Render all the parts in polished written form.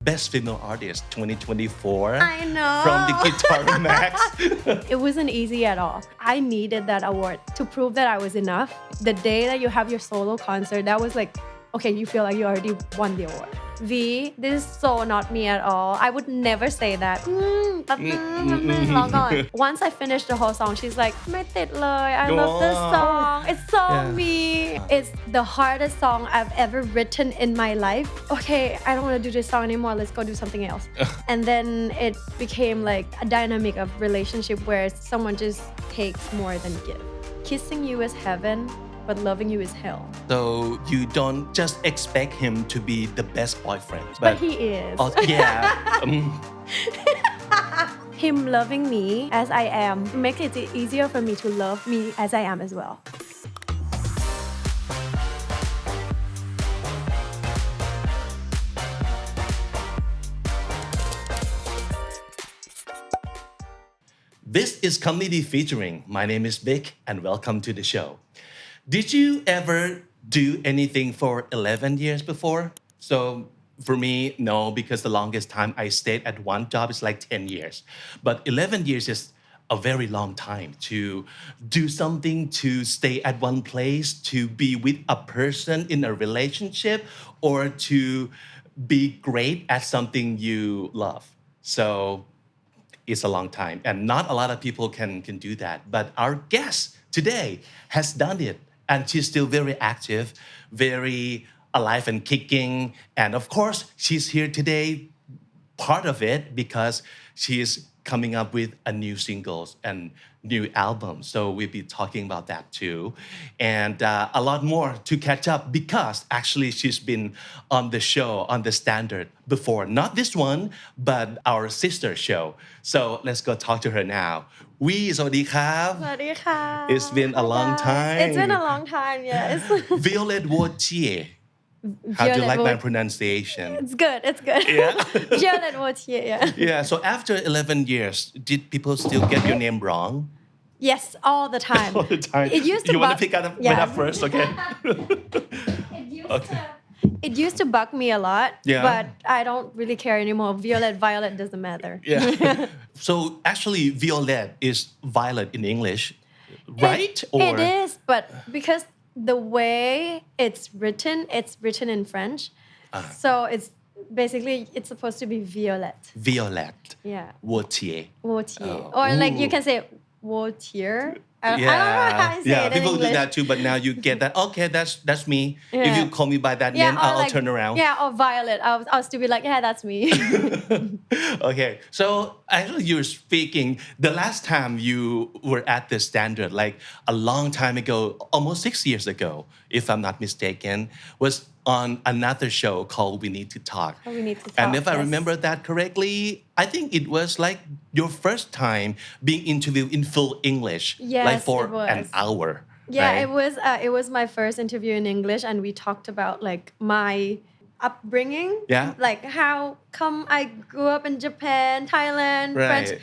Best Female Artist 2024 I know. from the Guitar Max. It wasn't easy at all. I needed that award to prove that I was enough. The day that you have your solo concert, that was like, okay, you feel like you already won the award. V, this is so not me at all. I would never say that. แป๊บนึงรอก่อน Once I finished the whole song, she's like ไม่ติดเลย I love this song. It's so me. It's the hardest song I've ever written in my life. Okay, I don't want to do this song anymore. Let's go do something else. And then it became like a dynamic of relationship where someone just takes more than give. Kissing you is heaven.But loving you is hell. So you don't just expect him to be the best boyfriend. But he is. Oh, yeah. Him loving me as I am makes it easier for me to love me as I am as well. This is Comedy Featuring. My name is Vic and welcome to the show.Did you ever do anything for 11 years before? So for me, no, because the longest time I stayed at one job is like 10 years. But 11 years is a very long time to do something, to stay at one place, to be with a person in a relationship, or to be great at something you love. So it's a long time. And not a lot of people can do that. But our guest today has done it.And she's still very active, very alive and kicking. And of course, she's here today, part of it, because she's coming up with a new singles and new album. So we'll be talking about that too. And a lot more to catch up because actually she's been on the show, on the Standard before. Not this one, but our sister show. So let's go talk to her now.วีสวัสดีครับ สวัสดีค่ะ It's been a long time It's been a long time, yes Violet Wautier How do you like my pronunciation? It's good, it's good Yeah Violet Wautier, yeah Yeah, so after 11 years, did people still get your name wrong? Yes, all the time All the time It used to You want to pick it up first, okay? It used to bug me a lot, Yeah. but I don't really care anymore. Violet doesn't matter. Yeah. So actually, Violet is violet in English, right? It is, but because the way it's written in French. So it's basically, it's supposed to be violet. Violet. Yeah. Wautier. Wautier. Oh, Or like ooh. you can say Wautier. I don't know how to say it in people English. do that too, but now you get that. Okay, that's me. If Yeah. you call me by that Yeah, name, or I'll like, turn around. Yeah, or violet. I'll still be like, yeah, that's me. Okay, so actually you're speaking. The last time you were at the Standard, like a long time ago, almost 6 years ago, if I'm not mistaken, was on another show called We Need to Talk. Oh, We Need to And Talk, if I yes. remember that correctly, I think it was like your first time being interviewed in full English, Yes, like for it was. an hour. Yeah, right? it was my first interview in English, and we talked about like my upbringing. Yeah. Like how come I grew up in Japan, Thailand, French, Right.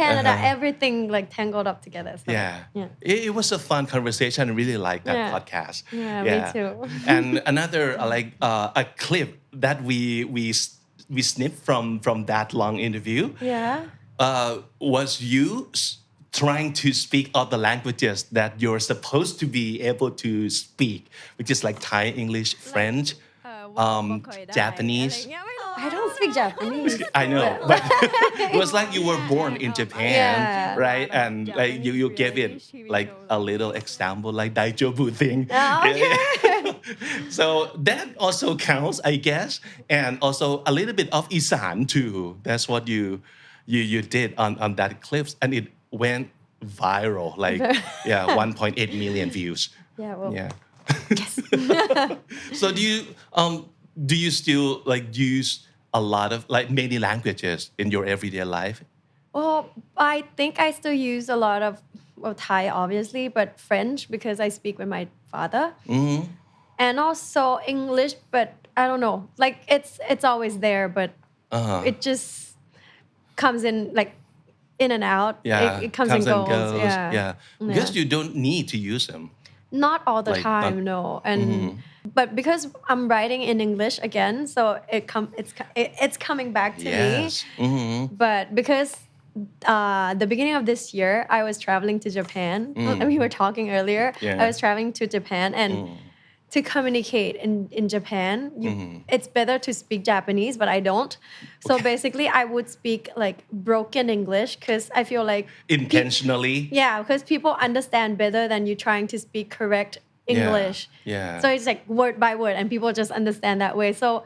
Canada, everything like tangled up together. So, Yeah. It was a fun conversation. I really like that Yeah. podcast. Yeah, me too. And another a clip that we snipped from that long interview Yeah. was you trying to speak all the languages that you're supposed to be able to speak, which is like Thai, English, French, Japanese. I don't speak Japanese. I know, but it was like you were born in Japan, Yeah. right? And like you gave it like a little example, like daijobu thing. Oh, okay. So that also counts, I guess, and also a little bit of Isan too. That's what you did on that clips, and it went viral, like 1.8 million views. Yeah, well, Yeah. yes. So do you still like use a lot of like many languages in your everyday life? Well, I think I still use a lot of Thai, obviously, but French because I speak with my father. And also English, but I don't know. Like it's always there, but it just comes in like in and out. Yeah, It comes and goes. Yeah. Because you don't need to use them. Not all the Like, time, no. And but because I'm writing in English again so it's coming back to me but because the beginning of this year I was traveling to Japan we were talking earlier I was traveling to Japan and to communicate in Japan it's better to speak Japanese but I don't so basically I would speak like broken English because I feel like intentionally because people understand better than you trying to speak correct English so it's like word by word and people just understand that way so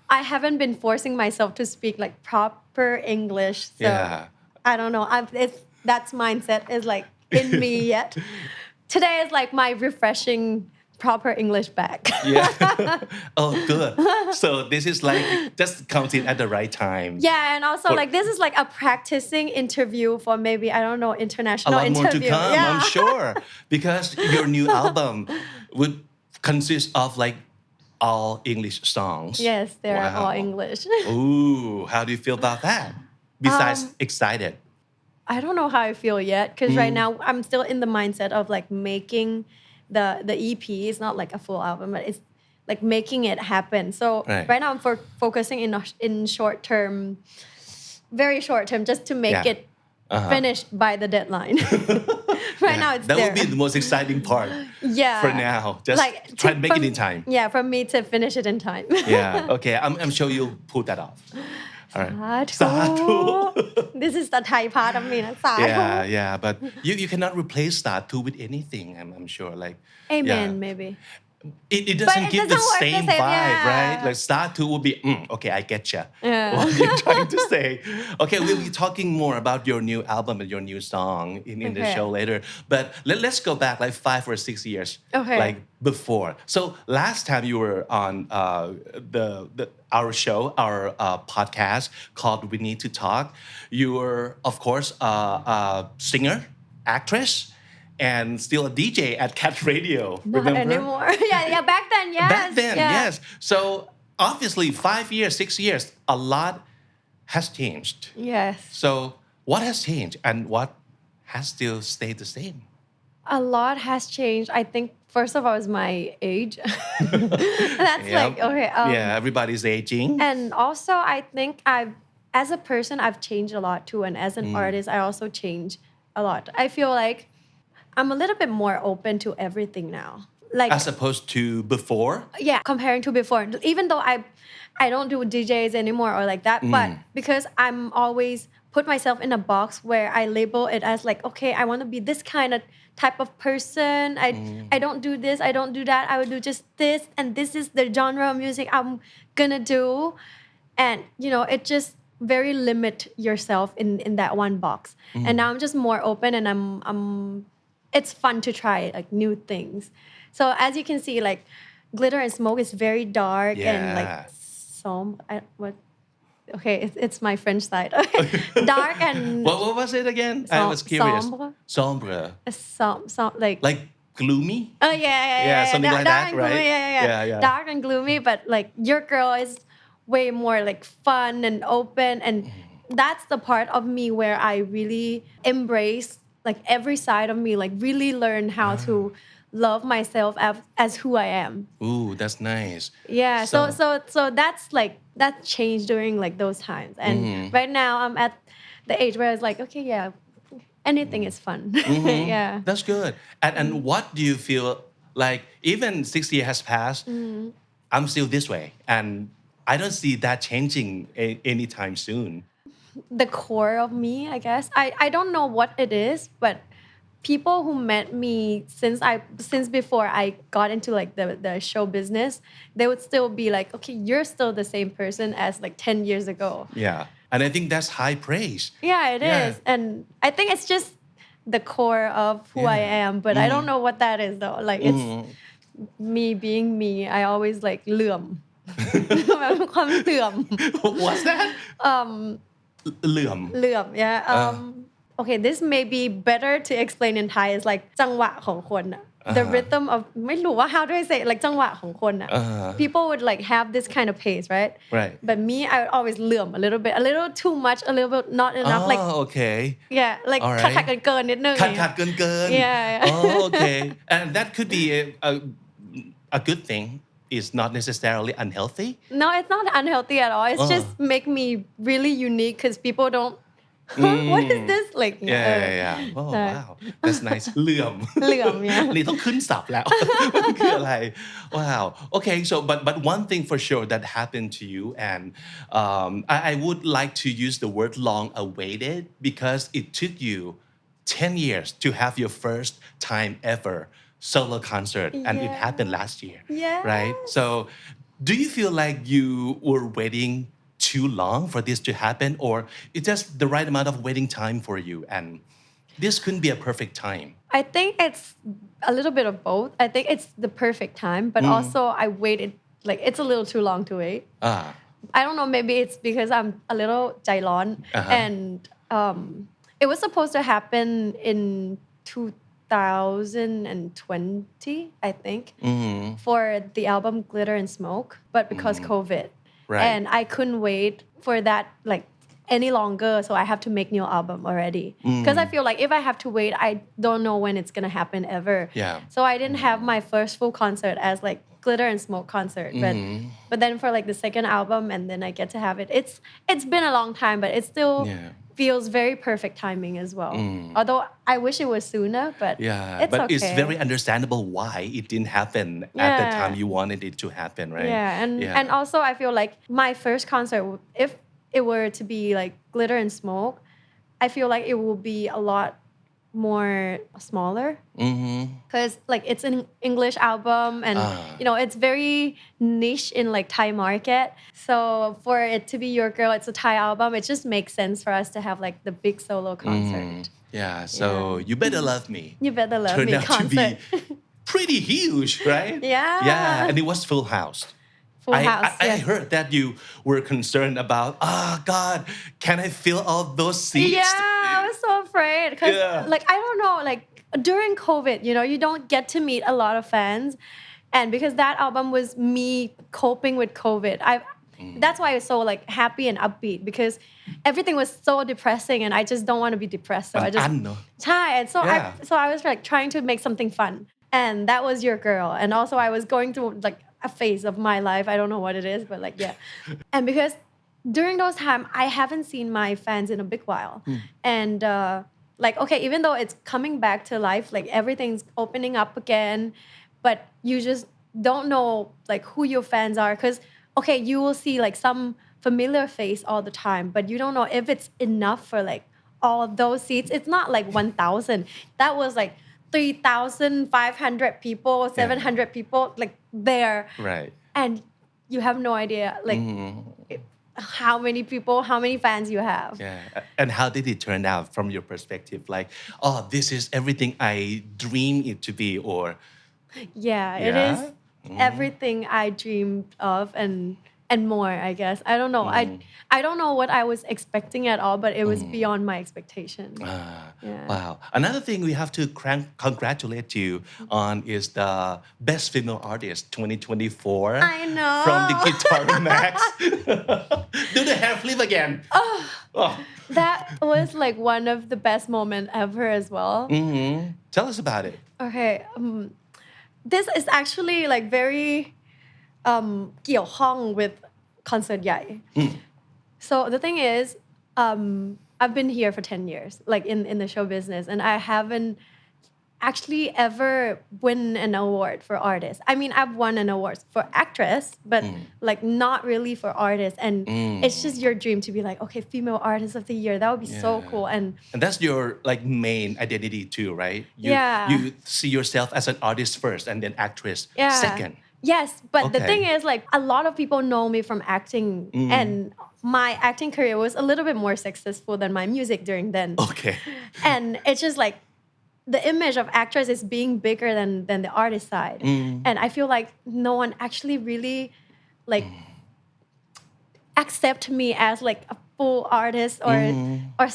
I haven't been forcing myself to speak like proper English so I don't know that's mindset is like in me yet today is like my refreshing proper English back oh good so this is like just comes in at the right time and also like this is like a practicing interview for maybe I don't know international a lot interview more to come I'm sure because your new album would consist of like all English songs yes they're all English ooh how do you feel about that besides excited I don't know how I feel yet because right now I'm still in the mindset of like making the EP is not like a full album but it's like making it happen so right now I'm focusing in short term very short term just to make it finished by the deadline right now it's that there would be the most exciting part for now just like try to make it in time for me to finish it in time okay I'm sure you'll pull that off all right Satu this is the Thai part of me Satu but you cannot replace Satu with anything I'm sure like amen maybe it doesn't give the same vibe right like Satu would be okay I get you what you're trying to say okay we'll be talking more about your new album and your new song in the show later but let's go back like 5 or 6 years like before so last time you were on our show our podcast called We Need to Talk you were of course a singer actress and still a DJ at Cat Radio. Not remember? Anymore. Back then, yes. Back then, yes. So obviously 5 years, 6 years, a lot has changed. Yes. So what has changed and what has still stayed the same? A lot has changed. I think first of all is my age. That's like okay. Everybody's aging. And also I think as a person I've changed a lot too, and as an artist I also changed a lot. I feel like I'm a little bit more open to everything now. Like as opposed to before? Comparing to before. Even though I don't do DJs anymore or like that, but because I'm always put myself in a box where I label it as like, okay, I want to be this kind of type of person. I don't do this, I don't do that. I would do just this, and this is the genre of music I'm gonna do. And you know, it just very limit yourself in that one box. And now I'm just more open and I'm it's fun to try like new things. So as you can see, like Glitter and Smoke is very dark and like it's my French side. Dark and what was it again? I was curious. Sombre. Like gloomy. Oh yeah. Something like that, right? Yeah. Dark and gloomy, but like your girl is way more like fun and open, and that's the part of me where I really embrace like every side of me, like really learn how to love myself as who I am. Ooh, that's nice. Yeah, so that's like that changed during like those times, and right now I'm at the age where it's like, okay, anything is fun. That's good. And what do you feel like? Even 6 years has passed, I'm still this way, and I don't see that changing anytime soon. The core of me, I guess. I don't know what it is, but people who met me since before I got into like the show business, they would still be like, okay, you're still the same person as like 10 years ago. Yeah. And I think that's high praise. Yeah, it is. And I think it's just the core of who I am, but I don't know what that is though. Like it's me being me. I always like เหลื่อม ความเหลื่อม What's that? เหลื่อม okay, this may be better to explain in Thai is like จังหวะของคนอะ the rhythm of ไม่รู้ว่า how do I say it? Like จังหวะของคนอะ people would like have this kind of pace, right? But me, I would always เหลื่อม a little bit, a little too much, a little bit not enough. Like okay. Yeah, like ขัดเกินนิดนึง ขัดเกิน Yeah. Oh, okay. And that could be a good thing is not necessarily unhealthy. No, it's not unhealthy at all. It's just make me really unique because people don't. What is this? Like, Yeah. Oh, wow. That's nice. เหลื่อม เหลื่อม yeah. นี่ต้องขึ้นศัพท์แล้ว มันคืออะไร Wow. Okay. So, but one thing for sure that happened to you, and I would like to use the word long awaited because it took you 10 years to have your first time ever solo concert, and it happened last year. Yeah. Right. So, do you feel like you were waiting too long for this to happen, or it's just the right amount of waiting time for you, and this couldn't be a perfect time? I think it's a little bit of both. I think it's the perfect time, but also I waited, like, it's a little too long to wait. I don't know, maybe it's because I'm a little ใจร้อน and it was supposed to happen in 2020, I think, for the album Glitter and Smoke, but because COVID. Right. And I couldn't wait for that like any longer, so I have to make new album already. Because I feel like if I have to wait, I don't know when it's gonna happen ever. Yeah. So I didn't have my first full concert as like Glitter and Smoke concert, but then for like the second album, and then I get to have it. It's been a long time, but it still feels very perfect timing as well. Although I wish it was sooner, but it's but okay. it's very understandable why it didn't happen at the time you wanted it to happen, right? And also I feel like my first concert, if it were to be like Glitter and Smoke, I feel like it will be a lot more smaller because like it's an English album and you know it's very niche in like Thai market, so for it to be Your Girl, it's a Thai album, it just makes sense for us to have like the big solo concert. So You Better Love Me You Better Love turned Me out concert to be pretty huge, right? Yeah. And it was full house. Full house. I heard that you were concerned about, God, can I fill all those seats? Yeah, I was so afraid because like I don't know, like during COVID, you know, you don't get to meet a lot of fans, and because that album was me coping with COVID, that's why I was so like happy and upbeat because everything was so depressing and I just don't want to be depressed, so I just and so I was like trying to make something fun, and that was Your Girl. And also I was going through like a phase of my life, I don't know what it is, but like and because during those time I haven't seen my fans in a big while, and like okay, even though it's coming back to life, like everything's opening up again, but you just don't know like who your fans are, because okay, you will see like some familiar face all the time, but you don't know if it's enough for like all of those seats. It's not like 1,000, that was like 3,500 people, 700 people like there, right? And you have no idea like how many people, how many fans you have. And how did it turn out from your perspective, like, oh, this is everything I dreamed it to be, or it is everything I dreamed of and more, I guess. I don't know. I don't know what I was expecting at all, but it was beyond my expectation. Wow. Another thing we have to congratulate you on is the Best Female Artist 2024. I know. From the Guitar Max. Do the hair flip again. That was like one of the best moments ever as well. Tell us about it. Okay. This is actually like very เกี่ยวข้อง with คอนเสิร์ตใหญ่ so the thing is I've been here for 10 years like in the show business, and I haven't actually ever win an award for artist. I mean, I've won an award for actress, but like not really for artist, and it's just your dream to be like, okay, female artist of the year, that would be so cool. And that's your like main identity too, right? You see yourself as an artist first and then actress second. Yes, but the thing is like a lot of people know me from acting, and my acting career was a little bit more successful than my music during then. Okay. And it's just like the image of actress is being bigger than the artist side. And I feel like no one actually really like accept me as like a full artist or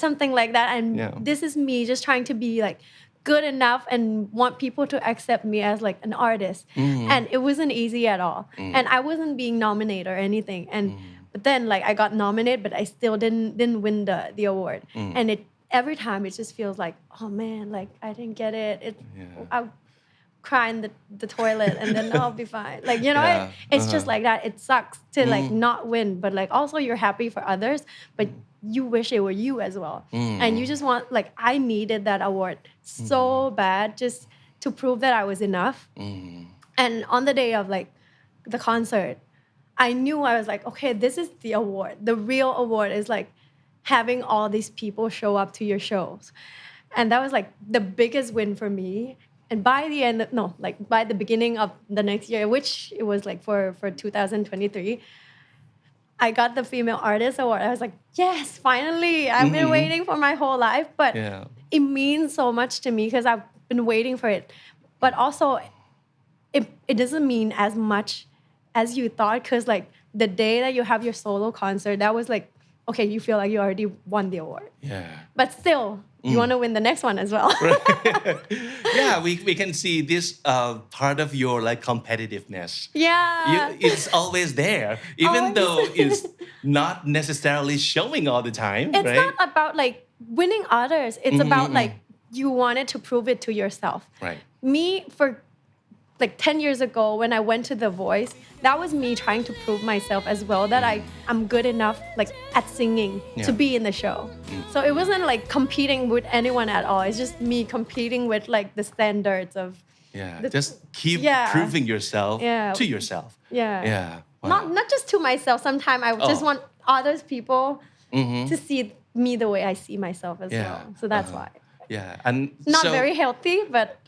something like that. And this is me just trying to be like good enough and want people to accept me as like an artist. And it wasn't easy at all. And I wasn't being nominated or anything. And but then like I got nominated, but I still didn't win the award. And every time it just feels like, oh man, like I didn't get it. cry in the toilet and then I'll be fine. Like, Yeah. it's just like that. It sucks to like not win, but like also you're happy for others, but you wish it were you as well. And you just want, like, I needed that award so bad just to prove that I was enough. And on the day of like the concert, I knew I was like, okay, this is the award. The real award is like having all these people show up to your shows. And that was like the biggest win for me. And by the end, no, like by the beginning of the next year, which it was like for 2023, I got the Female Artist Award. I was like, yes, finally. I've been waiting for my whole life. But it means so much to me because I've been waiting for it. But also, it doesn't mean as much as you thought because like the day that you have your solo concert, that was like, okay, you feel like you already won the award. Yeah. But still, you want to win the next one as well. Yeah, we can see this part of your like competitiveness. Yeah. It's always there, even though it's not necessarily showing all the time, It's right? not about like winning others. It's about like you wanted to prove it to yourself. Right. Me, for like 10 years ago when I went to The Voice, that was me trying to prove myself as well that I'm good enough like at singing to be in the show. So it wasn't like competing with anyone at all. It's just me competing with like the standards of just keep proving yourself to yourself. Yeah. Wow. Not just to myself. Sometimes I just want others people to see me the way I see myself as well. So that's why. Yeah, and Not so very healthy, but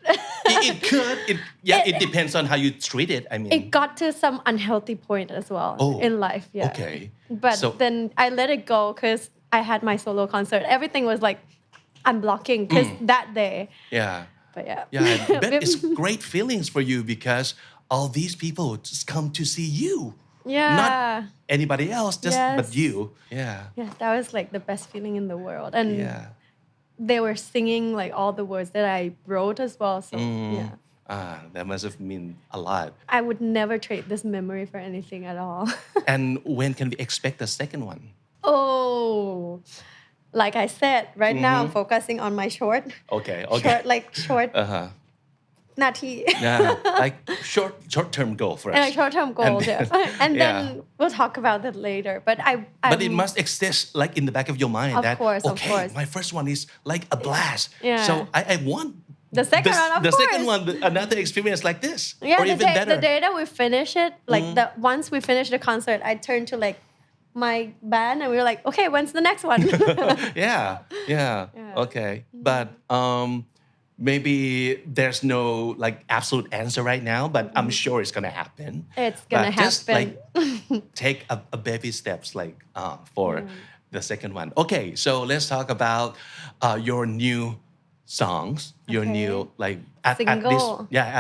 it could. It depends on how you treat it. I mean, it got to some unhealthy point as well in life. Yeah. Okay. But then I let it go because I had my solo concert. Everything was like unblocking because that day. Yeah. But yeah. Yeah, I bet it's great feelings for you because all these people just come to see you. Yeah. Not anybody else, just but you. Yeah. Yeah, that was like the best feeling in the world. And they were singing like all the words that I wrote as well. So That must have meant a lot. I would never trade this memory for anything at all. And when can we expect the second one? Oh, like I said, right now I'm focusing on my short. Okay. Short. Nati. Yeah, like short-term goal for us. And a short-term goal, and then we'll talk about that later. But But it must exist like in the back of your mind Of that course. my first one is like a blast. Yeah. So I want the second one, of the course. second one, another experience like this, Yeah, or even better. The day that we finish it, like once we finish the concert, I turned to like my band and we were like, okay, when's the next one? Yeah. Okay, but maybe there's no like absolute answer right now, but I'm sure it's gonna happen. It's gonna happen. Just like take a baby steps like for the second one. Okay, so let's talk about your new songs, your new like at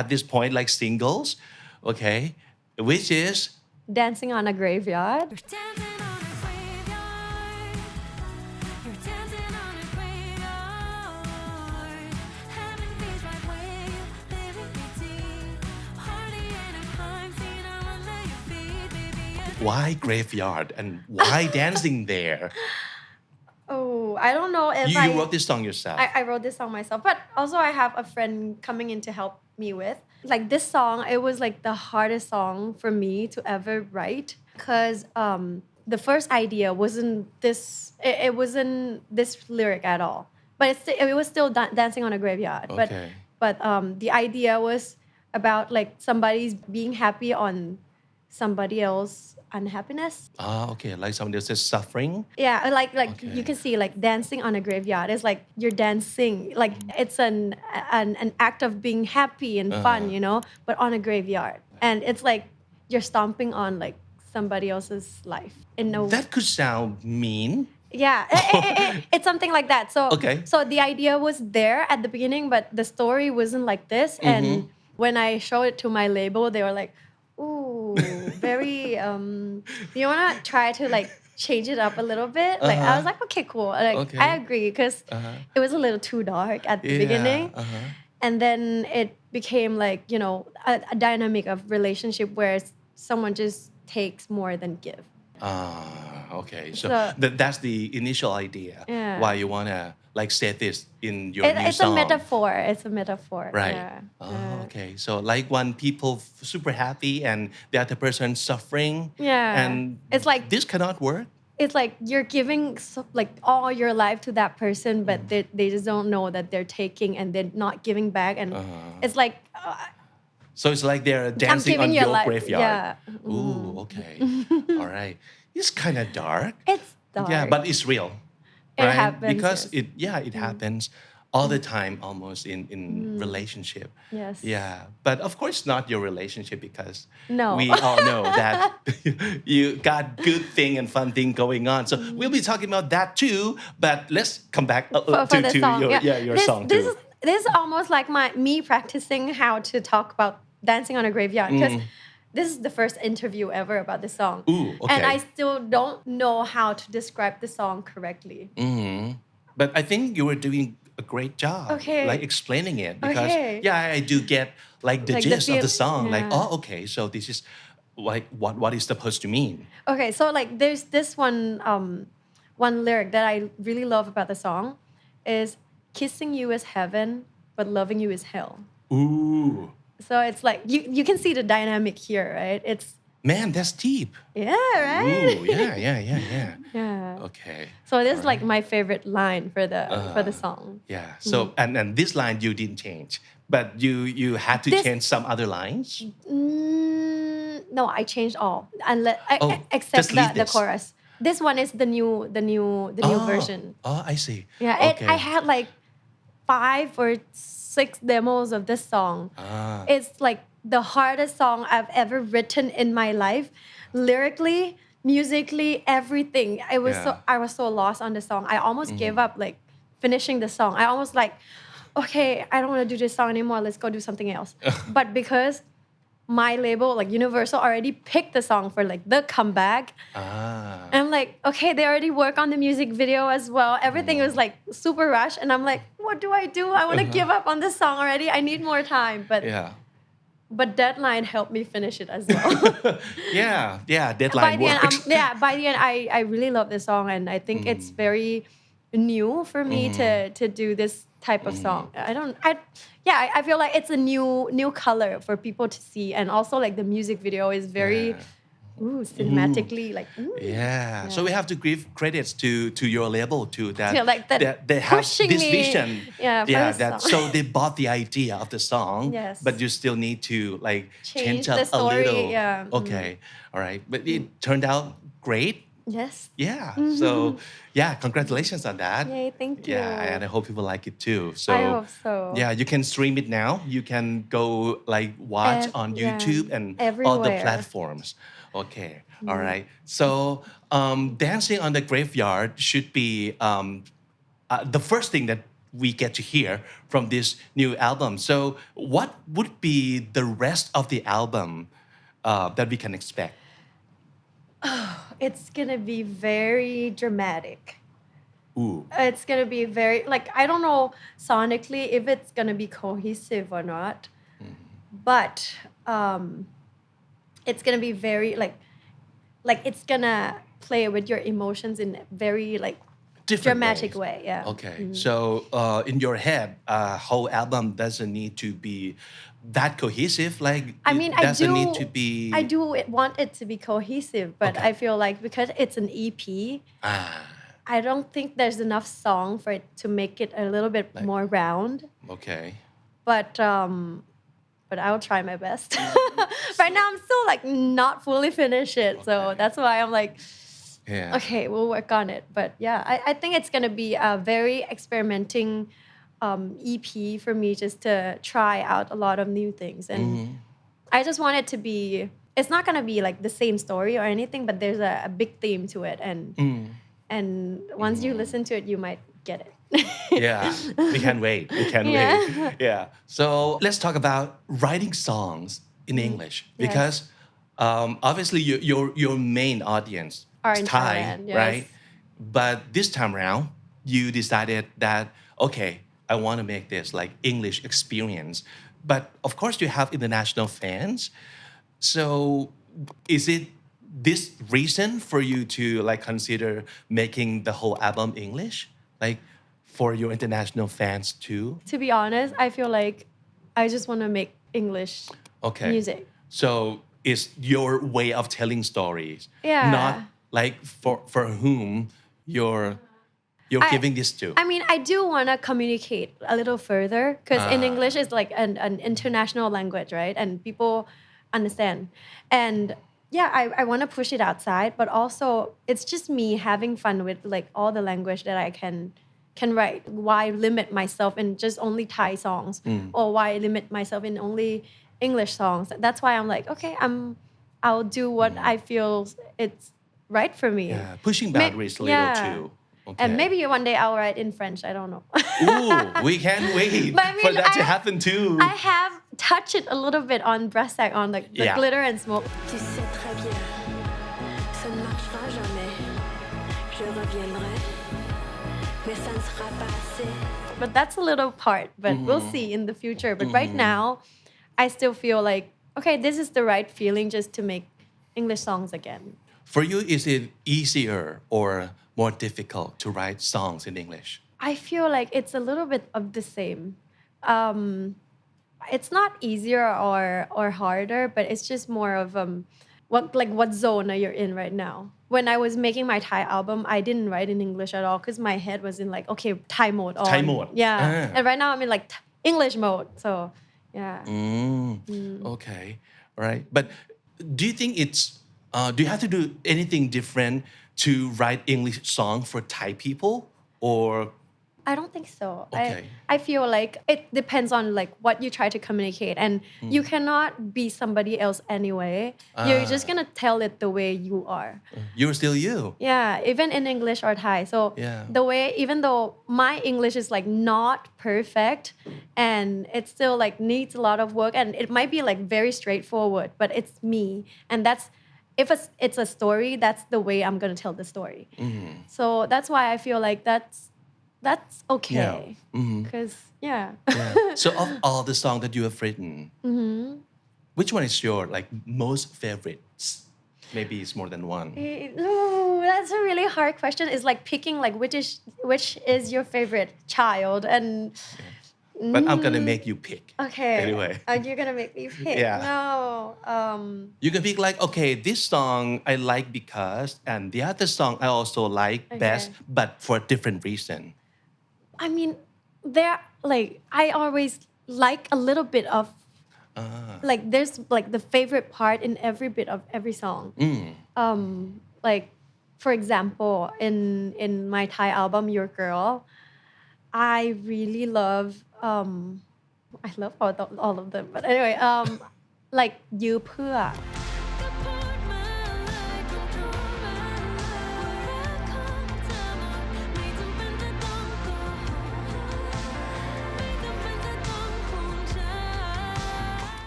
this point like singles, okay, which is Dancing on a Graveyard. Why graveyard and why dancing there? Oh, I don't know if You wrote this song yourself. I wrote this song myself, but also I have a friend coming in to help me with. Like this song, it was like the hardest song for me to ever write because the first idea wasn't this. It wasn't this lyric at all, but it was still dancing on a graveyard. Okay. But the idea was about like somebody's being happy on somebody else's unhappiness. Okay, like someone else is suffering. Yeah, like you can see like dancing on a graveyard is like you're dancing, like it's an act of being happy and fun, you know, but on a graveyard, and it's like you're stomping on like somebody else's life in a That could sound mean. Yeah, it's something like that. So so the idea was there at the beginning, but the story wasn't like this. And when I showed it to my label, they were like, "Ooh, very. Do you wanna try to like change it up a little bit?" Like I was like, "Okay, cool." Like I agree because it was a little too dark at the beginning, and then it became like a dynamic of relationship where someone just takes more than give. Okay. So So that's the initial idea yeah. why you wanna like say this in your new It's a song. metaphor. It's a metaphor. Right. Yeah. Oh, okay. So like when people super happy and the other person suffering, Yeah. and It's like this cannot work. it's like you're giving like all your life to that person, but they just don't know that they're taking and they're not giving back, and it's like So it's like they're I'm dancing on giving your your life. graveyard. Yeah. Ooh, okay. All right. It's kind of dark. It's dark. Yeah, but it's real. It Right? happens, Because yes. it happens all the time almost in relationship. Yes. Yeah. But of course not your relationship because No. we all know that you got good thing and fun thing going on. So we'll be talking about that too, but let's come back For the to song. your this, song this too. is this is almost like me practicing how to talk about dancing on a graveyard because this is the first interview ever about the song. Ooh, okay. And I still don't know how to describe the song correctly. But I think you were doing a great job, Okay. like explaining it because Okay. I do get like the Like the gist of the feel- song. Like, yeah. oh, okay, so this is like what it's supposed to mean. Okay, so like there's this one lyric that I really love about the song is kissing you is heaven, but loving you is hell. Ooh, So it's like you can see the dynamic here, right? It's man, that's deep. yeah, right? Ooh, yeah. Yeah. Okay. So this is like my favorite line for the song. Yeah. So and this line you didn't change, but you had to This- change some other lines. No, I changed all unless Oh, except just leave the this. chorus. This one is the new version. Oh, I see. Yeah, Okay. I had like 5 or 6 demos of this song. It's like the hardest song I've ever written in my life, lyrically, musically, everything. I was so lost on the song. I almost gave up like finishing the song. I almost like, okay, I don't want to do this song anymore. Let's go do something else. But because my label, like Universal, already picked the song for like the comeback. I'm like, okay, they already work on the music video as well. Everything was like super rushed, and I'm like, what do? I want to give up on this song already. I need more time, but Deadline helped me finish it as well. yeah. Deadline works. By the end, I really love this song, and I think it's very new for me to do this type of song. I feel like it's a new color for people to see, and also like the music video is very cinematically like. Yeah. So we have to give credits to your label too that, Yeah, like that they have pushing this me, vision. for this that song. so they bought the idea of the song. Yes. But you still need to like Change up the story, a little. yeah. Okay. All right. But it turned out great. Yes. Yeah. So congratulations on that. Yay, thank you. Yeah, and I hope people like it too. So I hope so. Yeah, you can stream it now. You can go like watch on YouTube and all the everywhere. platforms. Okay. All right. So dancing on the graveyard should be the first thing that we get to hear from this new album. So what would be the rest of the album that we can expect? It's gonna be very dramatic. Ooh. It's gonna be very like I don't know sonically if it's gonna be cohesive or not, but it's gonna be very like it's gonna play with your emotions in a very like Different dramatic ways. way. Yeah. Okay. So in your head, whole album doesn't need to be that cohesive. Like I mean, it doesn't need to be. I do want it to be cohesive, but Okay. I feel like because it's an EP, I don't think there's enough song for it to make it a little bit more round. Okay. But I'll try my best. Right now, I'm still like not fully finished it, so that's why I'm like, Yeah. okay, we'll work on it. But yeah, I think it's gonna be a very experimenting EP for me just to try out a lot of new things, and I just want it to be. It's not gonna be like the same story or anything, but there's a big theme to it, and once you listen to it, you might get it. Yeah. We can't wait. We can't Yeah. wait. Yeah. So let's talk about writing songs in English because obviously your main audience Are is in Thai, Thailand, yes. right? But this time around, you decided that okay, I want to make this like English experience. But of course, you have international fans. So is it this reason for you to like consider making the whole album English, like for your international fans too? To be honest, I feel like I just want to make English Okay. music. So it's your way of telling stories, Yeah. not like for whom you're giving this to. I mean, I do want to communicate a little further because in English it's like an international language, right? And people understand. And yeah, I want to push it outside, but also it's just me having fun with like all the language that I can write. Why limit myself in just only Thai songs, or why limit myself in only English songs? That's why I'm like, okay, I'll do what I feel it's right for me. Yeah, pushing boundaries a little too. Okay. And maybe one day I'll write in French. I don't know. Ooh, we can't wait But I mean, for that to happen too. I have touched it a little bit on Brassac, on like the glitter and smoke. Tu sais très bien, ça ne marchera jamais. Je reviendrai, mais ça ne sera pas assez. But that's a little part, but we'll see in the future. But right now, I still feel like, okay, this is the right feeling just to make English songs again. For you, is it easier or more difficult to write songs in English? I feel like it's a little bit of the same. It's not easier or harder, but it's just more of what zone are you in right now. When I was making my Thai album, I didn't write in English at all because my head was in like, okay, Thai mode on. Thai mode. Yeah. And right now I'm in like English mode. So yeah. Okay, all right. But do you think do you have to do anything different to write English song for Thai people, or? I don't think so. Okay. I feel like it depends on like what you try to communicate, and you cannot be somebody else anyway. You're just gonna tell it the way you are. You're still you. Yeah, even in English or Thai. So Yeah. the way, even though my English is like not perfect and it still like needs a lot of work, and it might be like very straightforward, but it's me, and that's if it's a story, that's the way I'm gonna tell the story. So that's why I feel like that's okay. Because Yeah. So of all the songs that you have written, which one is your like most favorite? Maybe it's more than one. Ooh, that's a really hard question. It's like picking like which is your favorite child, and But I'm gonna make you pick. okay. Anyway. Are you gonna make me pick? Yeah. No. You can pick like, okay, this song I like because, and the other song I also like best, but for a different reason. I mean, there like I always like a little bit of like there's like the favorite part in every bit of every song. Like for example, in my Thai album Your Girl, I really love I love all of them. But anyway, like ยื้อเพื่อ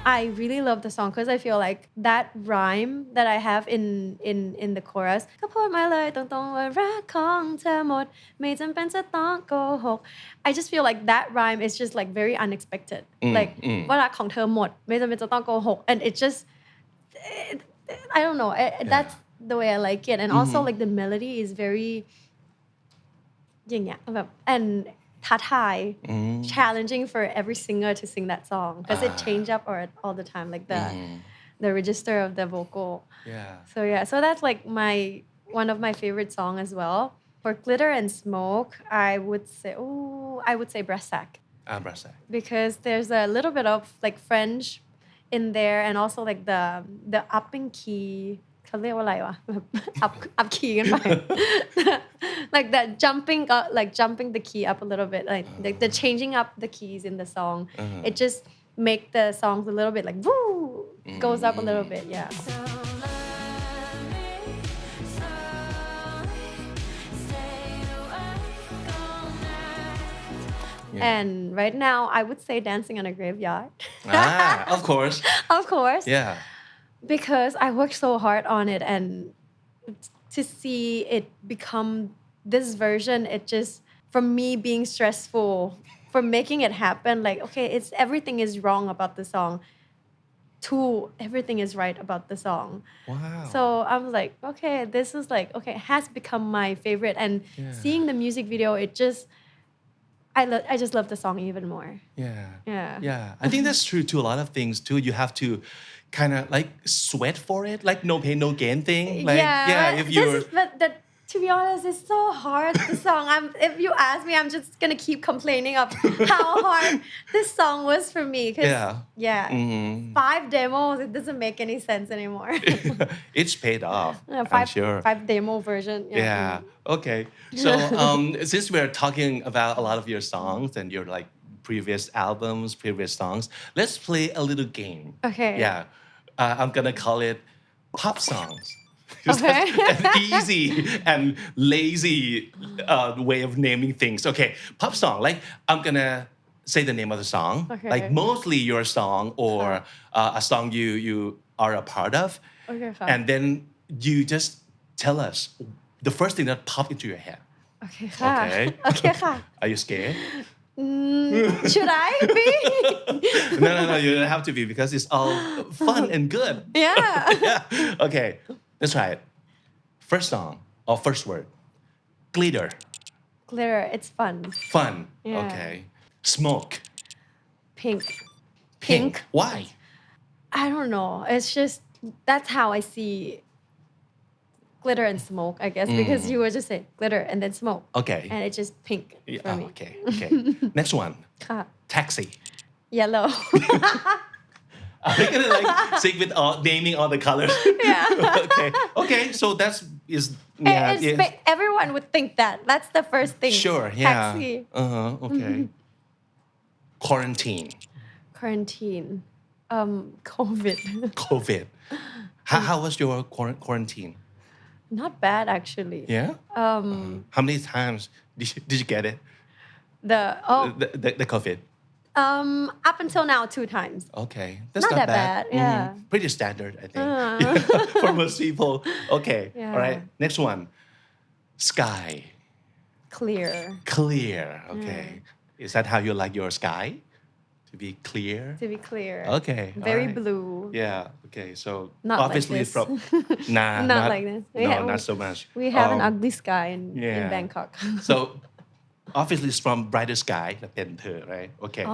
I really love the song because I feel like that rhyme that I have in the chorus ก็พูดมาเลยตรงๆว่ารักของเธอหมดไม่จำเป็นจะต้องโกหก I just feel like that rhyme is just like very unexpected like ว่ารักของเธอหมดไม่จำเป็นจะต้องโกหก and it just I don't know that's the way I like it, and also like the melody is very อย่างเงี้ยแบบ and ท้าทาย challenging for every singer to sing that song because it change up all the time like the register of the vocal. So that's like one of my favorite song as well. For Glitter and Smoke, I would say Brassac. Brassac. Because there's a little bit of like French in there, and also like the upping key เขาเรียกว่าอะไรวะแบบ up key กันไป like that jumping the key up a little bit, like the changing up the keys in the song. It just make the songs a little bit like woo, goes up a little bit. Yeah. And right now, I would say Dancing on a Graveyard. Of course. Of course. Yeah. Because I worked so hard on it, and to see it become this version, it just, from me being stressful, for making it happen, like, okay, everything is wrong about the song. two, everything is right about the song. Wow. So I'm like, okay, this is like, okay, it has become my favorite. And seeing the music video, it just, I just love the song even more. Yeah. I think that's true to a lot of things too. You have to kind of like sweat for it, like no pain, no gain thing. Like, if you're... To be honest, it's so hard, the song. If you ask me, I'm just going to keep complaining of how hard this song was for me. 5 demos, it doesn't make any sense anymore. It's paid off, I'm sure. 5 demo version. Yeah. Okay. So since we're talking about a lot of your songs and your like previous albums, previous songs, let's play a little game. Okay. Yeah. I'm going to call it pop songs. Okay. That's an easy and lazy way of naming things. Okay, pop song. Like I'm gonna say the name of the song, like mostly your song or a song you are a part of, and then you just tell us the first thing that popped into your head. Okay. Okay. Are you scared? Should I be? No. You don't have to be because it's all fun and good. Yeah. Okay. Let's try it. First song or first word. Glitter. Glitter, it's fun. Fun. Yeah. Okay. Smoke. Pink. Why? I don't know. It's just, that's how I see glitter and smoke, I guess, because you would just say glitter and then smoke. Okay. And it's just pink for me. Okay. Next one. Taxi. Yellow. Are we gonna like sing with naming all the colors? Yeah. Okay. So everyone would think that. That's the first thing. Sure. Yeah. Taxi. Okay. Quarantine. COVID. How was your quarantine? Not bad, actually. Yeah. How many times did you get it? The COVID. Up until now, 2 times. Okay, that's not that bad. Yeah, pretty standard, I think, for most people. Okay, all right. Next one, sky. Clear. Okay, is that how you like your sky? To be clear. Okay. Very blue. Yeah. Okay. So not obviously like this. from not like this. Not so much. We have an ugly sky in Bangkok. So. Obviously, it's from Brighter Sky, เป็นเธอ right? Okay.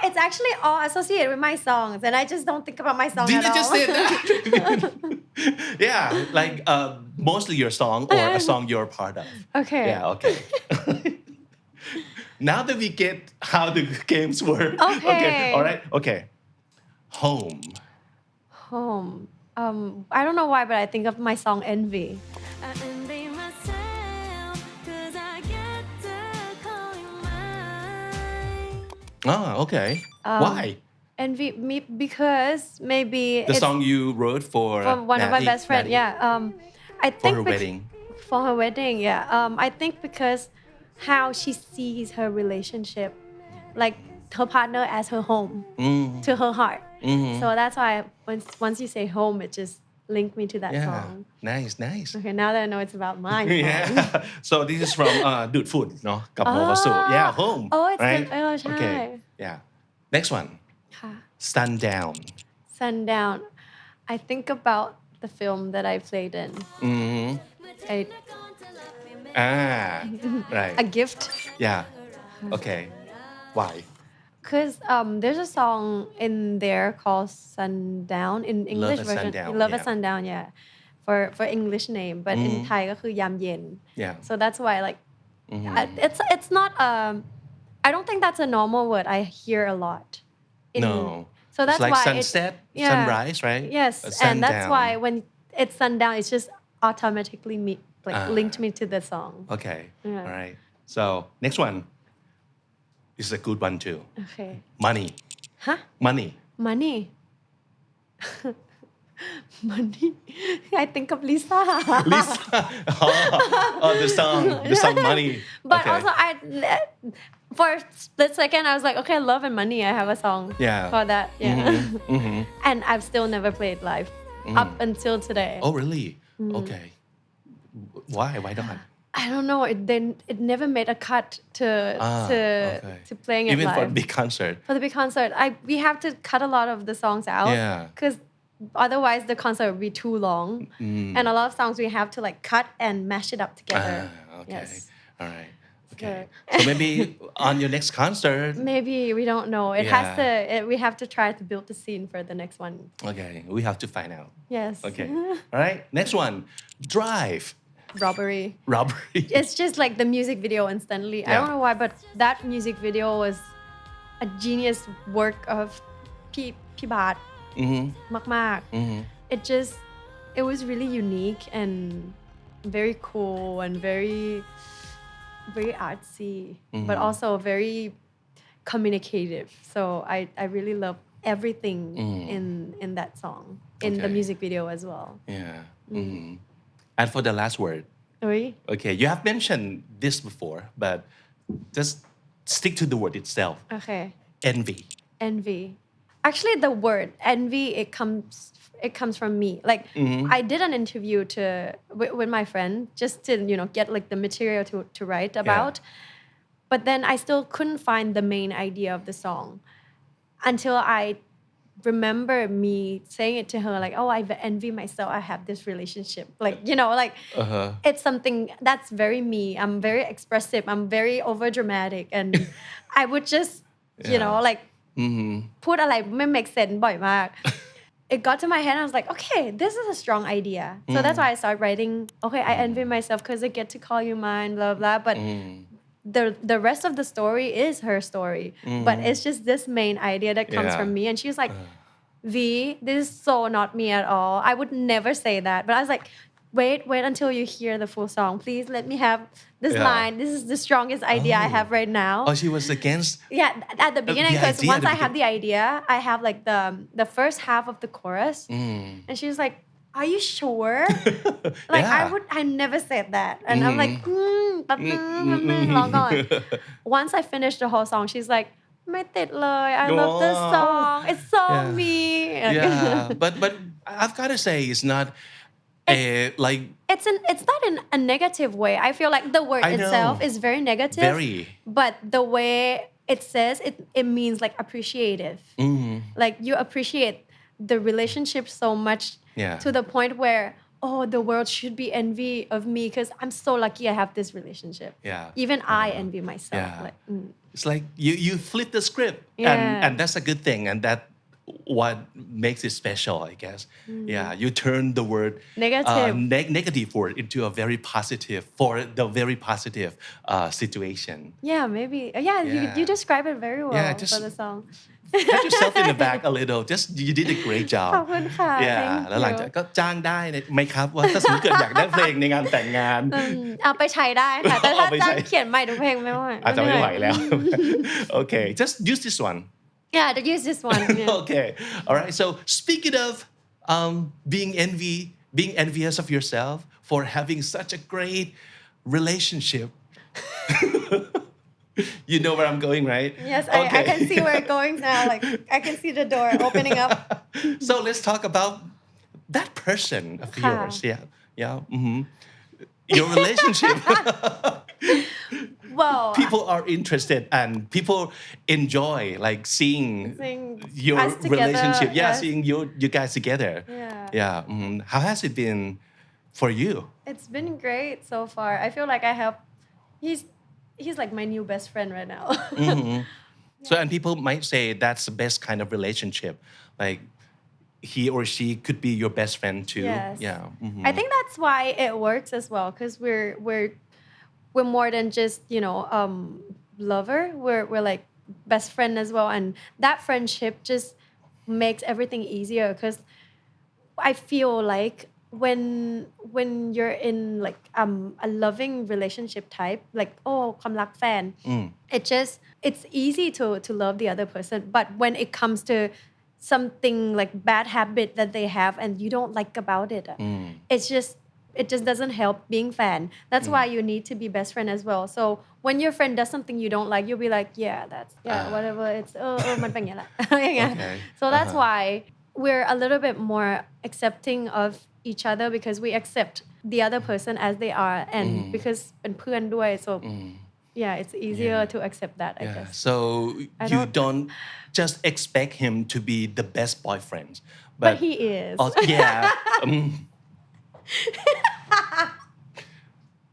It's actually all associated with my songs, and I just don't think about my song Did at I just all. say that? Yeah, like mostly your song or a song you're a part of. Okay. Yeah, okay. Now that we get how the games work. Okay. All right. Okay. Home. I don't know why, but I think of my song Envy. I envy myself 'cause I get to call you mine. Oh, okay. Why? Envy me because maybe The it's song you wrote for one of my best friends. Natalie. Yeah. I think her wedding. For her wedding, yeah. I think because how she sees her relationship, like her partner as her home to her heart. So that's why once you say home, it just linked me to that song. Nice. Okay, now that I know it's about mine. Yeah. So this is from ดูดฝุ่นเนาะกับโมวาสุ Yeah, home. Oh, it's right?ใช่ Okay. Yeah. Next one. ค่ะ Sundown. I think about the film that I played in. Right. A gift. Yeah. Okay. Why? Because there's a song in there called Sundown in English Love at version. Sundown, Love yeah. at Sundown, yeah. For English name, but in Thai ก็คือยามเย็น Yeah. So that's why like it's not I don't think that's a normal word I hear a lot. No. So that's it's like why sunset, sunrise, right? Yes, and that's Sundown. why when it's sundown, it's just automatically linked me to the song. Okay. Yeah. All right. So next one is a good one too. Okay. Money. Huh? Money. Money. I think of Lisa. Lisa. The song Money. But okay. also for a split second I was like, okay, Love and Money. I have a song for that. Yeah. And I've still never played live up until today. Oh, really? Okay. Why not? I don't know. It never made a cut to to playing it even live for a big concert for the big concert. We have to cut a lot of the songs out because otherwise the concert would be too long, and a lot of songs we have to like cut and mash it up together. okay Yes. all right okay so maybe on your next concert Maybe we don't know. It has to. We have to try to build the scene for the next one. okay we have to find out Yes. okay all right next one drive Robbery. robbery It's just like the music video instantly. I don't know why, but that music video was a genius work of P Bhat. มาก It was really unique and very cool and very artsy, but also very communicative. So I really love everything in that song, in the music video as well. And for the last word Oui. okay you have mentioned this before but just stick to the word itself Okay. envy Actually, the word envy it comes from me. Like I did an interview with my friend just to get like the material to write about, but then I still couldn't find the main idea of the song until I remember me saying it to her like, oh, I envy myself. I have this relationship, like it's something that's very me. I'm very expressive. I'm very overdramatic, and I would just like.พูดอะไรไม่ make sense บ่อยมาก It got to my head and I was like okay this is a strong idea so that's why I started writing okay I envy myself because I get to call you mine blah blah but the rest of the story is her story but it's just this main idea that comes from me and she was like V this is so not me at all I would never say that but I was like wait until you hear the full song please let me have this line this is the strongest idea I have right now she was against at the beginning because once I have the idea I have like the first half of the chorus and she was like are you sure like I never said that and I'm like แป๊บนึงร้องก่อน once I finished the whole song she's like ไม่ติดเลย I love this song it's so me but I've got to say it's not like it's not in a negative way I feel like the word itself is very negative but the way it says it means like appreciative like you appreciate the relationship so much to the point where oh the world should be envy of me because I'm so lucky I have this relationship even I envy myself like it's like you flip the script and that's a good thing and that what makes it special I guess you turn the word negative word into a very positive for the very positive situation maybe you describe it very well for the song pat yourself in the back a little just you did a great job ขอบคุณค่ะ แล้วหลังจากก็จ้างได้ไหมครับว่าถ้าสมมติเกิดอยากได้เพลงในงานแต่งงานเอาไปใช้ได้ค่ะแต่ถ้าจ้างเขียนใหม่ทุกเพลงไม่ไหวอาจจะไม่ไหวแล้ว okay just use this one to use this one okay all right so speaking of being envious of yourself for having such a great relationship you know where I'm going right yes I can see where it's going now like I can see the door opening up so let's talk about that person of yours your relationship well people are interested and people enjoy like seeing your relationship seeing you guys together how has it been for you it's been great so far I feel like I have he's like my new best friend right now so and people might say that's the best kind of relationship like he or she could be your best friend too I think that's why it works as well because we're more than just lover we're like best friend as well and that friendship just makes everything easier because I feel like when you're in like a loving relationship type like ความรักแฟนit's easy to love the other person but when it comes to something like bad habit that they have and you don't like about it it just doesn't help being fan that's why you need to be best friend as well so when your friend does something you don't like you'll be like whatever it's มันเป็นอย่างนี้แหละ so that's why we're a little bit more accepting of each other because we accept the other person as they are and because เป็นเพื่อนด้วย so yeah it's easier to accept that I guess so you don't just expect him to be the best boyfriend but he is yeah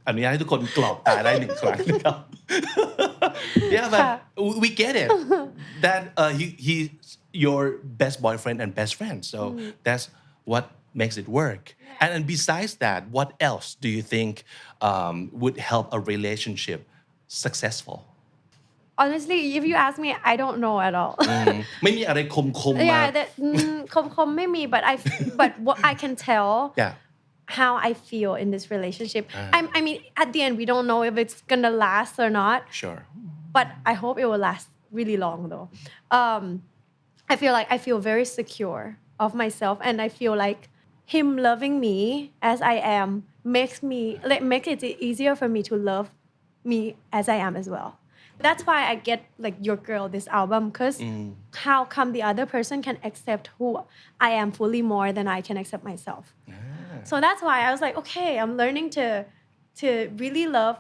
อนุญาตให้ทุกคนกรอกตาได้หนึ่งครั้งนะครับ yeah but we get it that he's your best boyfriend and best friend so that's what makes it work and besides that what else do you think would help a relationship successful honestly if you ask me I don't know at all ไม่มีอะไรคมๆมา yeah that คมๆไม่มี but what I can tell how I feel in this relationship I mean at the end we don't know if it's gonna last or not sure but I hope it will last really long though I feel like I feel very secure of myself and I feel like him loving me as I am makes it easier for me to love me as I am as well that's why I get like Your Girl this album because how come the other person can accept who I am fully more than I can accept myself so that's why I was like okay I'm learning to really love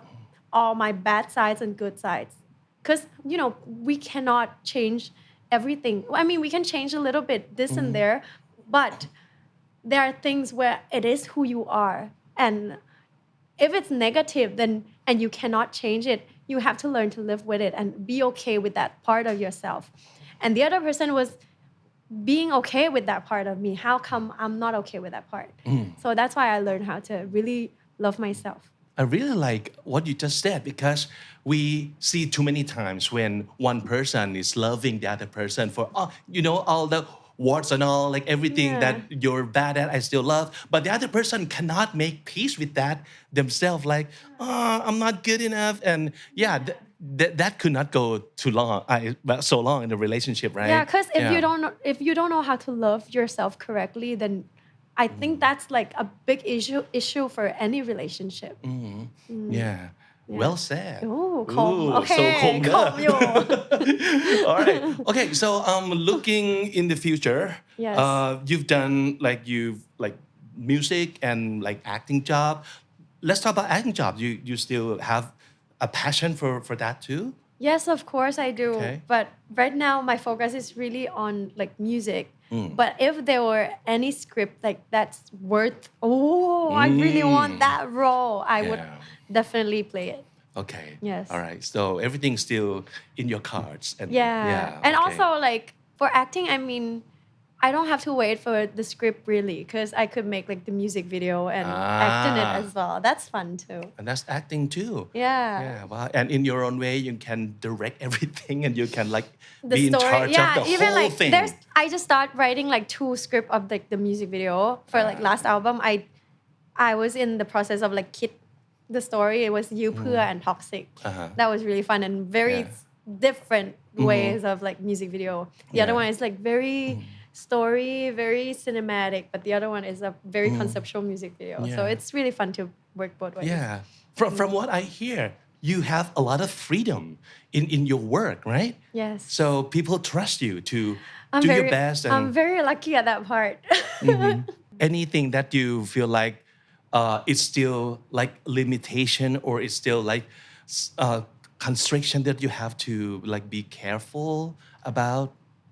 all my bad sides and good sides because you know we cannot change everything I mean we can change a little bit this and there but there are things where it is who you are and if it's negative then and you cannot change it you have to learn to live with it and be okay with that part of yourself and the other person was being okay with that part of me how come I'm not okay with that part so that's why I learned how to really love myself I really like what you just said because we see too many times when one person is loving the other person for all the warts and all like everything that you're bad at I still love but the other person cannot make peace with that themselves like I'm not good enough and that could not go too long so long in a relationship right yeah because if you don't know how to love yourself correctly then I think that's like a big issue for any relationship yeah well said oh คม okay คม คมอยู่ all right okay so looking in the future yes you've done like music and like acting job let's talk about acting job you still have a passion for that too yes of course I do okay. but right now my focus is really on like music but if there were any script like that's worth I really want that role I would definitely play it okay yes all right so everything's still in your cards and and also like for acting I mean I don't have to wait for the script really because I could make like the music video and act in it as well that's fun too and that's acting too yeah wow and in your own way you can direct everything and you can like the be story, in charge of the even whole like thing I just started writing like 2 scripts of like the music video for like last album I was in the process of like the story it was You เพื่อ and Toxic that was really fun and very different ways of like music video the other one is like very story very cinematic but the other one is a very conceptual music video so it's really fun to work both ways from what I hear you have a lot of freedom in your work right yes so people trust you to do your best and I'm very lucky at that part anything that you feel like it's still like limitation or it's still like constriction that you have to like be careful about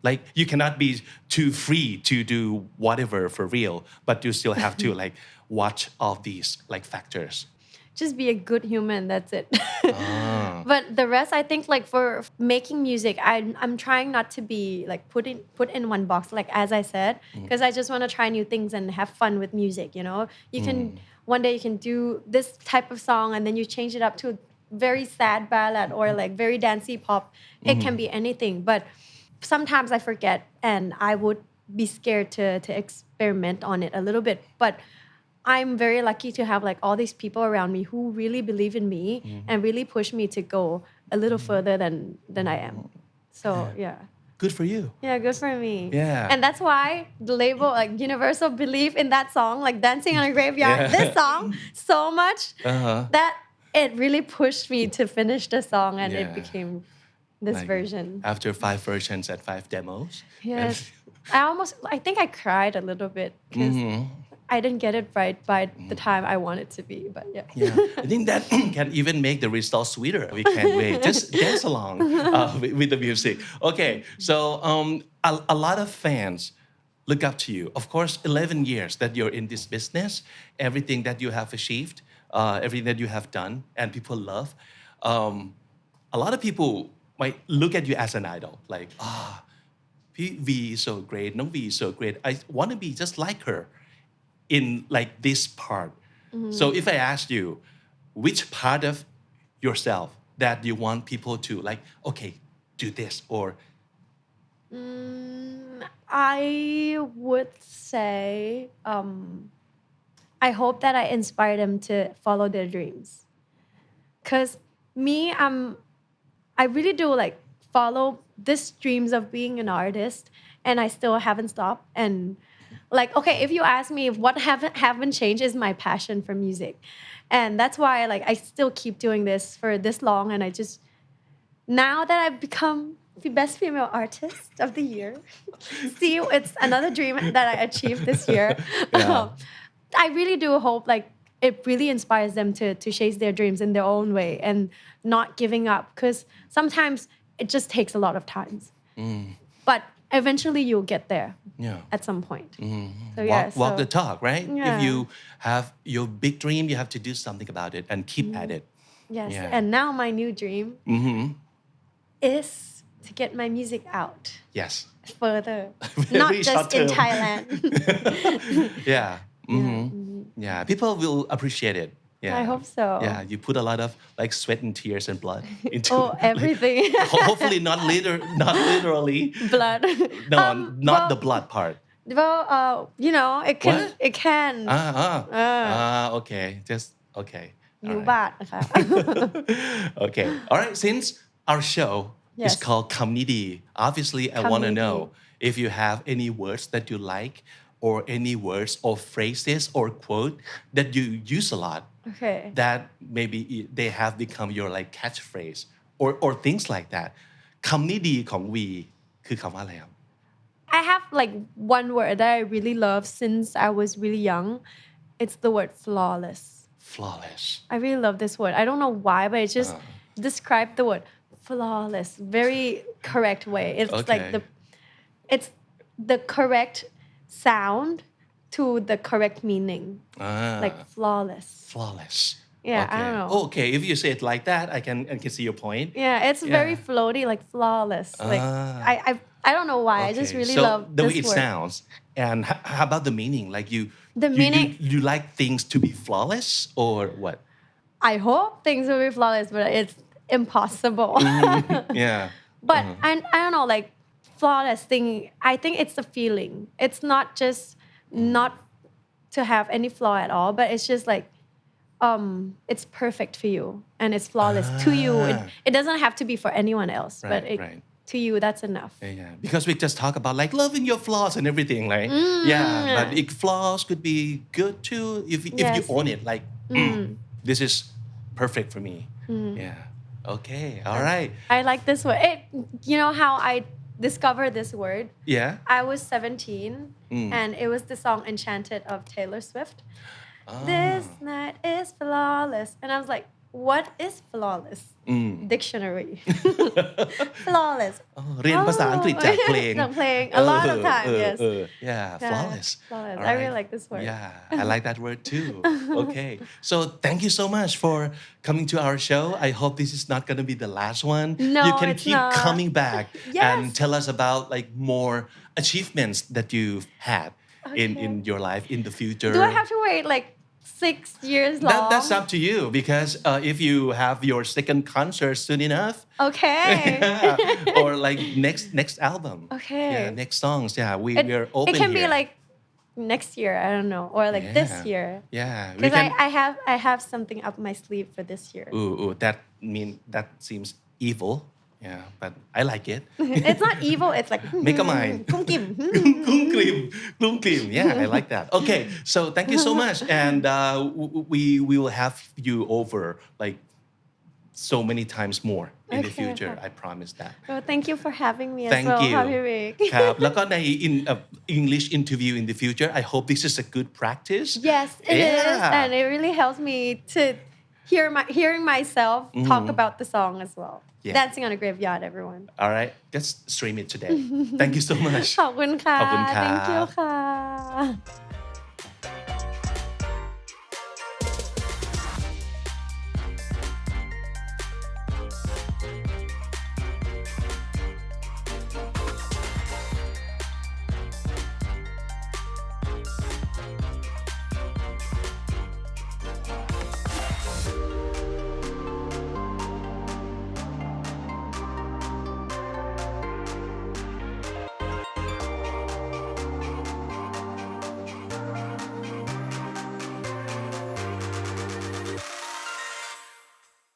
like you cannot be too free to do whatever for real but you still have to like watch all these like factors just be a good human that's it but the rest I think like for making music I'm trying not to be like put in one box like as I said because I just want to try new things and have fun with music you know you can one day you can do this type of song and then you change it up to very sad ballad or like very dancey pop it can be anything but sometimes I forget and I would be scared to experiment on it a little bit but I'm very lucky to have like all these people around me who really believe in me and really push me to go a little further than I am so yeah good for you yeah good for me and that's why the label like Universal believe in that song like Dancing on a Graveyard this song so much that it really pushed me to finish the song and it became this like, version after 5 versions and 5 demos yes I think I cried a little bit because I didn't get it right by the time I want it to be, but yeah. Yeah, I think that can even make the result sweeter. We can't wait. Just dance along with the music. Okay, so a lot of fans look up to you. Of course, 11 years that you're in this business, everything that you have achieved, everything that you have done, and people love. A lot of people might look at you as an idol, like, V is so great, no V is so great. I want to be just like her in like this part. So if I ask you, which part of yourself that you want people to like, okay, do this or I would say I hope that I inspire them to follow their dreams. Cause me, I really do like follow this dreams of being an artist, and I still haven't stopped. And like, okay, if you ask me if what haven't changed is my passion for music, and that's why like I still keep doing this for this long. And I just now that I've become the best female artist of the year, see, it's another dream that I achieved this year. I really do hope like it really inspires them to chase their dreams in their own way and not giving up, because sometimes it just takes a lot of times. But eventually you'll get there at some point. So walk the talk, right? Yeah. If you have your big dream, you have to do something about it and keep at it. Yes. Yeah. And now my new dream is to get my music out Yes. further, Very not just short in term. Thailand. Yeah. Yeah. People will appreciate it. Yeah. I hope so. Yeah. You put a lot of like sweat and tears and blood into Oh, everything. hopefully not literally. Blood. No, not well, the blood part. Well, you know, it can. What? It can. Okay. Just okay. นิ้ว Alright. บาดนะคะ Okay. All right. Since our show is Yes. called Comedy, obviously I want to Comedy. know if you have any words that you like or any words or phrases or quote that you use a lot Okay. that maybe they have become your like catchphrase or things like that. คำนี้ดีของ V คือคำว่าอะไรครับ I have like one word that I really love since I was really young. It's the word flawless. Flawless. I really love this word. I don't know why, but it just describes the word flawless. Very correct way. It's like Okay. it's the correct sound to the correct meaning. Like flawless. Flawless. Yeah, okay. I don't know. Okay, if you say it like that, I can see your point. Yeah, it's very floaty, like flawless. Like I don't know why. I just Okay, really so love the this way it word. sounds. And how about the meaning? Like you like things to be flawless or what? I hope things will be flawless, but it's impossible. Yeah. But I don't know, like flawless thing. I think it's a feeling. It's not just not to have any flaw at all, but it's just like it's perfect for you and it's flawless to you. It doesn't have to be for anyone else, but Right. to you that's enough. Yeah, because we just talk about like loving your flaws and everything, right? But flaws could be good too if you Yes. own it. Like this is perfect for me. Yeah. Okay. All right. I like this word. You know how I discovered this word? Yeah. I was 17 and it was the song Enchanted of Taylor Swift. This night is flawless. And I was like, what is flawless? Dictionary. Flawless. เรียนภาษาอังกฤษจากเพลง จากเพลง A lot of time, yes. Yeah, flawless. Flawless. All I right. really like this word. Yeah, I like that word too. Okay. So thank you so much for coming to our show. I hope this is not going to be the last one. No, you can it's keep not. coming back Yes. and tell us about like more achievements that you've had in your life in the future. Do I have to wait like 6 years long? That's up to you because if you have your second concert soon enough, Okay. or like next album, Okay. yeah, next songs, yeah, we're open. It can here. be like next year, I don't know, or like this Yeah. year. Yeah, we Because can. I have something up my sleeve for this year. Ooh, that seems evil. Yeah, but I like it. It's not evil. It's like Make a mind. กุ้งกิ่ม Gloom cream. Yeah, I like that. Okay, so thank you so much, and we will have you over like so many times more in the Okay, future okay. I promise that Well, thank you for having me as Thank well, you Happy Week. ครับแล้วก็ใน English interview in the future I hope this is a good practice Yes, it is, and it really helps me to hearing myself talk about the song as well. Yeah. Dancing on a Graveyard, everyone. all right let's stream it today thank you so much ขอบคุณค่ะ ขอบคุณครับ Thank you ค่ะ